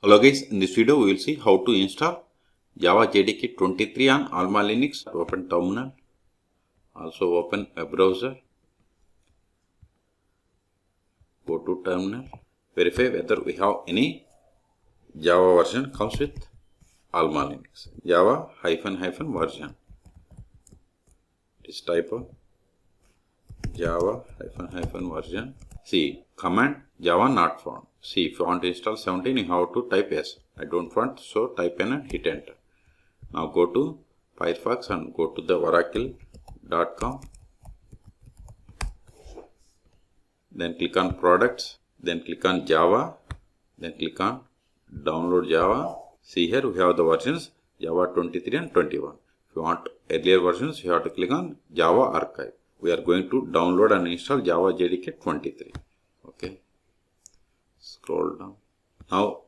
Hello guys, in this video we will see how to install Java JDK 23 on AlmaLinux. Open terminal, also open a browser, go to terminal, verify whether we have any Java version comes with AlmaLinux. Java -- version. This type of Java -- version. See, command Java not found. See, if you want to install 17, you have to type yes. I don't want, so type in and hit enter. Now go to Firefox and go to the oracle.com. Then click on products. Then click on Java. Then click on download Java. See here we have the versions Java 23 and 21. If you want earlier versions, you have to click on Java archive. We are going to download and install Java JDK 23. Okay. Scroll down. Now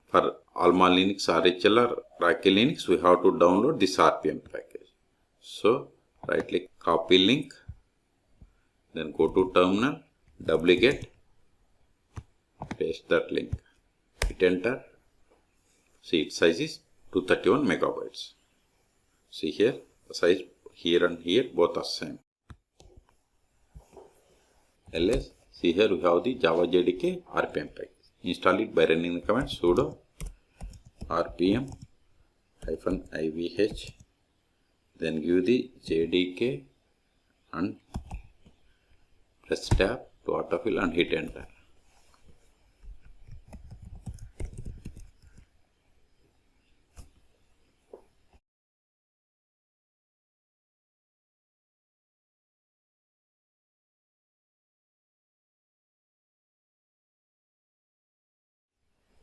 for AlmaLinux, RHL or Rocky Linux, we have to download this RPM package. So right click, copy link, then go to terminal, duplicate, paste that link, hit enter. See, its size is 231 megabytes. See here, the size here and here both are same. ls, see here we have the Java JDK RPM package. Install it by running the command sudo rpm-ivh, then give the JDK and press tab to autofill and hit enter.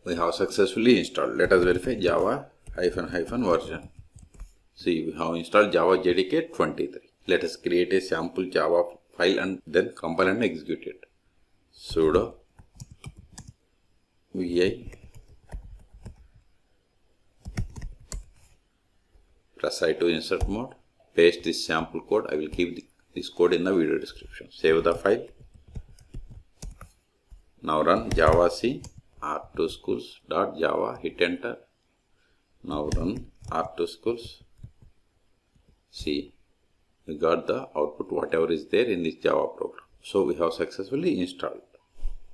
We have successfully installed. Let us verify Java -- version. See, we have installed Java JDK 23. Let us create a sample Java file and then compile and execute it. Sudo vi, press I to insert mode, paste this sample code. I will keep this code in the video description. Save the file. Now run Java C r2schools.java, hit enter. Now run r2schools. See, we got the output whatever is there in this Java program. So we have successfully installed.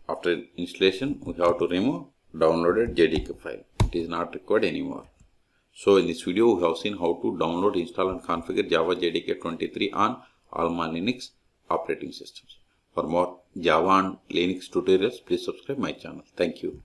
After installation, we have to remove downloaded JDK file. It is not required anymore. So in this video, we have seen how to download, install and configure Java JDK 23 on AlmaLinux operating systems. For more Java and Linux tutorials, please subscribe my channel. Thank you.